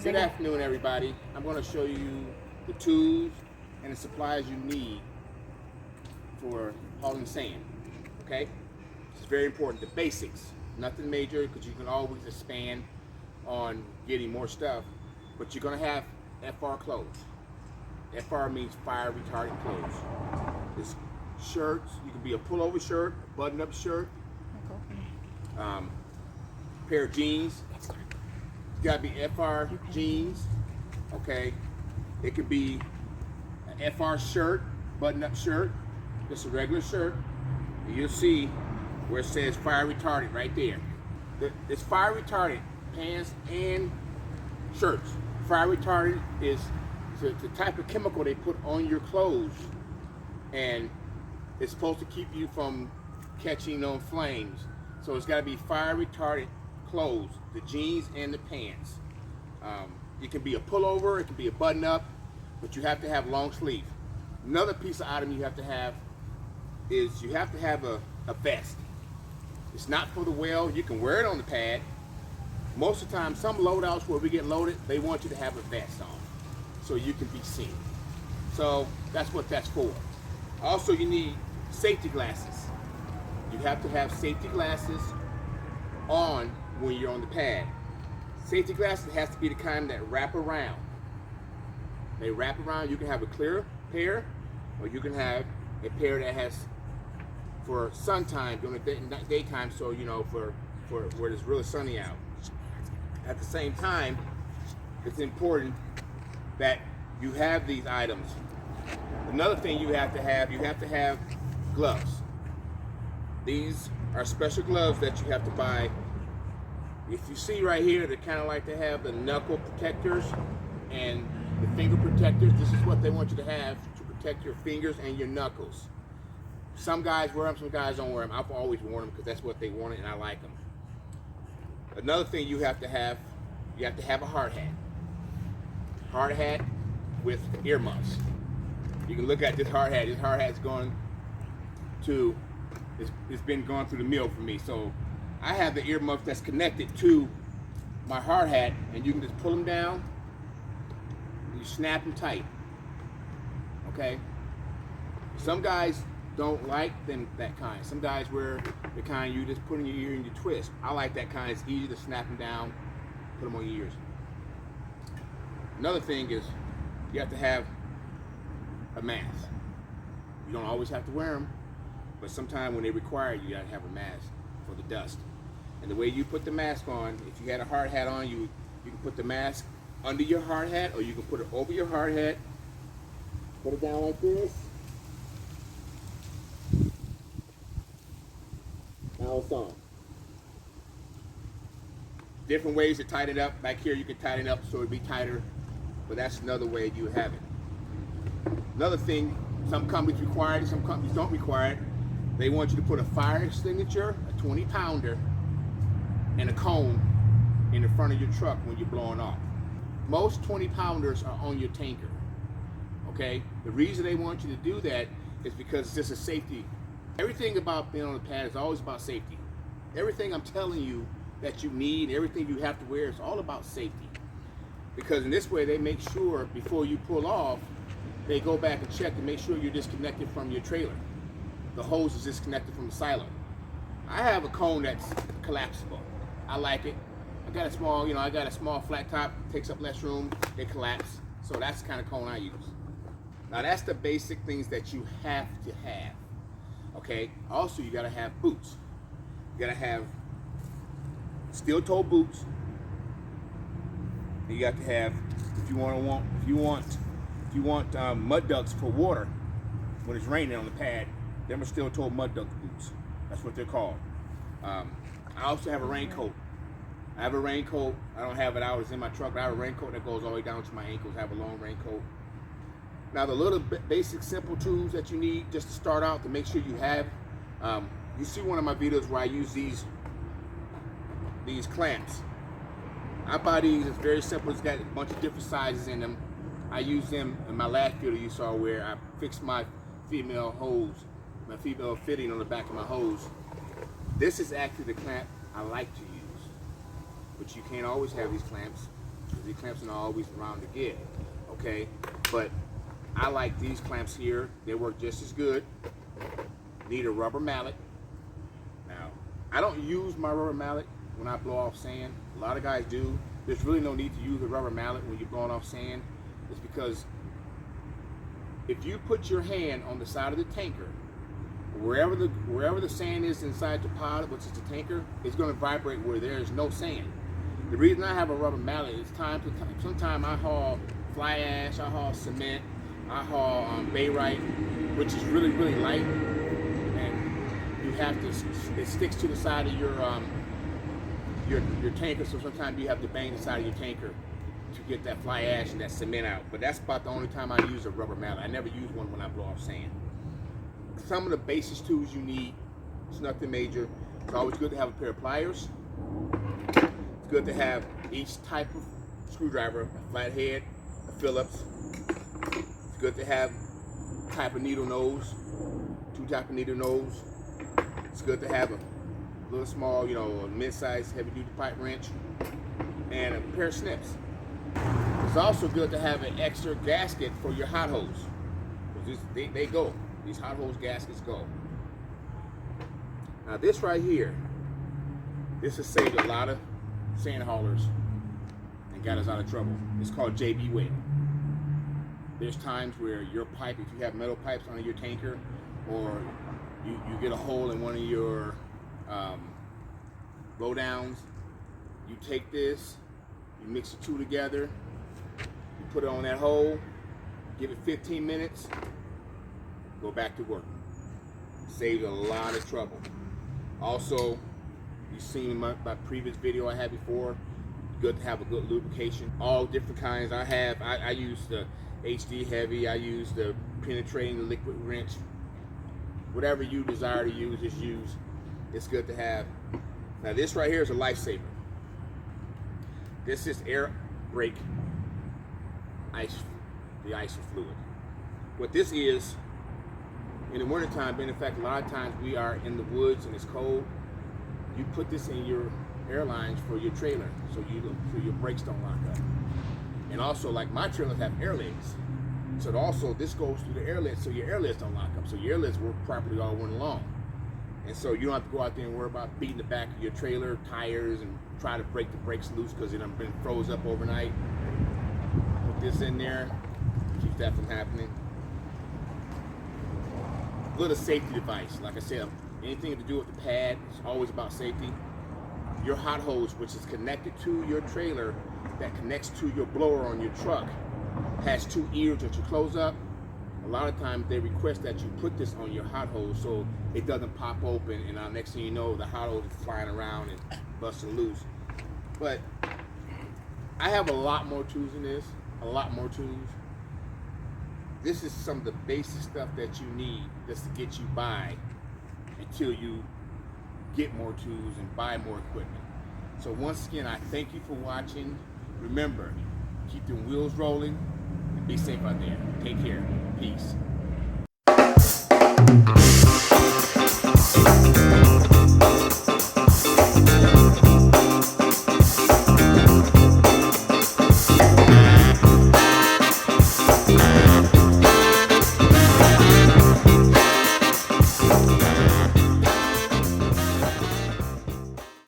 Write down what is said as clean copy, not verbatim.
Good afternoon, everybody. I'm going to show you the tools and the supplies you need for hauling sand. Okay? It's very important. The basics. Nothing major, because you can always expand on getting more stuff. But you're going to have FR clothes. FR means fire retardant clothes. It's shirts. You can be a pullover shirt, a button-up shirt, pair of jeans. It's got to be FR jeans, okay? It could be an FR shirt, button-up shirt, just a regular shirt. And you'll see where it says fire retardant right there. It's fire retardant pants and shirts. Fire retardant is the type of chemical they put on your clothes, and it's supposed to keep you from catching on flames. So it's got to be fire retardant clothes, the jeans and the pants. It can be a pullover, it can be a button up, but you have to have long sleeve. Another piece of item you have to have is you have to have a vest. It's not for the well, you can wear it on the pad. Most of the time, some loadouts where we get loaded, they want you to have a vest on so you can be seen. So that's what that's for. Also, you need safety glasses. You have to have safety glasses on when you're on the pad. Safety glasses has to be the kind that wrap around. They wrap around. You can have a clear pair, or you can have a pair that has for sun time during the daytime, so you know for where it's really sunny out. At the same time, it's important that you have these items. Another thing you have to have gloves. These are special gloves that you have to buy. If you see right here, they kind of like to have the knuckle protectors and the finger protectors. This is what they want you to have to protect your fingers and your knuckles. Some guys wear them, some guys don't wear them. I've always worn them because that's what they wanted and I like them. Another thing you have to have a hard hat. Hard hat with earmuffs. You can look at this hard hat. This hard hat's going to, it's been going through the mill for me. So I have the earmuffs that's connected to my hard hat, and you can just pull them down and you snap them tight. Okay? Some guys don't like that kind. Some guys wear the kind you just put in your ear and you twist. I like that kind. It's easy to snap them down, put them on your ears. Another thing is you have to have a mask. You don't always have to wear them, but sometimes when they require it, you gotta have a mask for the dust. And the way you put the mask on, if you had a hard hat on, you can put the mask under your hard hat, or you can put it over your hard hat. Put it down like this. Now it's on. Different ways to tighten it up. Back here you can tighten it up so it'd be tighter, but that's another way you have it. Another thing, some companies require it, some companies don't require it. They want you to put a fire extinguisher, a 20-pounder, and a cone in the front of your truck when you're blowing off. Most 20-pounders are on your tanker, okay? The reason they want you to do that is because it's just a safety. Everything about being on the pad is always about safety. Everything I'm telling you that you need, everything you have to wear is all about safety. Because in this way, they make sure before you pull off, they go back and check to make sure you're disconnected from your trailer. The hose is disconnected from the silo. I have a cone that's collapsible. I like it. I got a small flat top, takes up less room, it collapses. So that's the kind of cone I use. Now that's the basic things that you have to have. Okay? Also, you gotta have boots. You gotta have steel-toe boots. You got to have, if you want mud ducks for water when it's raining on the pad, them are steel-toe mud duck boots. That's what they're called. I also have a raincoat. I have a raincoat. I don't have it out. It's in my truck. But I have a raincoat that goes all the way down to my ankles. I have a long raincoat. Now the little basic simple tools that you need just to start out to make sure you have. You see one of my videos where I use these clamps. I buy these. It's very simple. It's got a bunch of different sizes in them. I use them in my last video you saw where I fixed my female hose, my female fitting on the back of my hose. This is actually the clamp I like to use, but you can't always have these clamps. These clamps are not always around to get, okay? But I like these clamps here. They work just as good. Need a rubber mallet. Now, I don't use my rubber mallet when I blow off sand. A lot of guys do. There's really no need to use a rubber mallet when you're blowing off sand. It's because if you put your hand on the side of the tanker, wherever the sand is inside the pod, which is the tanker, it's going to vibrate where there is no sand. The reason I have a rubber mallet is time to time. Sometimes I haul fly ash, I haul cement, I haul barite, which is really, really light, and you have to, it sticks to the side of your tanker, so sometimes you have to bang the side of your tanker to get that fly ash and that cement out. But that's about the only time I use a rubber mallet. I never use one when I blow off sand. Some of the basic tools you need, it's nothing major. It's always good to have a pair of pliers. It's good to have each type of screwdriver, a flathead, a Phillips. It's good to have type of needle nose, 2 type of needle nose. It's good to have a little small, you know, mid-sized heavy-duty pipe wrench, and a pair of snips. It's also good to have an extra gasket for your hot hose. They go. These hot hose gaskets go. Now this right here, this has saved a lot of sand haulers and got us out of trouble. It's called JB Weld. There's times where your pipe, if you have metal pipes on your tanker, or you get a hole in one of your blow downs, you take this, you mix the two together, you put it on that hole, give it 15 minutes, go back to work. Saves a lot of trouble. Also, you've seen my previous video I had before, good to have a good lubrication. All different kinds. I use the HD heavy, I use the penetrating liquid wrench. Whatever you desire to use, just use. It's good to have. Now this right here is a lifesaver. This is air brake the ice fluid. What this is, in the wintertime, in fact, a lot of times we are in the woods and it's cold, you put this in your airlines for your trailer so your brakes don't lock up. And also, like my trailers have airlets, so also this goes through the airlets so your airlets don't lock up, so your airlets work properly all winter long. And so you don't have to go out there and worry about beating the back of your trailer tires and try to break the brakes loose because it done been froze up overnight. Put this in there, keeps that from happening. Little safety device, like I said, anything to do with the pad, it's always about safety. Your hot hose, which is connected to your trailer, that connects to your blower on your truck, has 2 ears that you close up. A lot of times they request that you put this on your hot hose so it doesn't pop open, and next thing you know, the hot hose is flying around and busting loose. But I have a lot more tools than this, a lot more tools. This is some of the basic stuff that you need just to get you by until you get more tools and buy more equipment. So once again, I thank you for watching. Remember, keep the wheels rolling and be safe out there. Take care. Peace.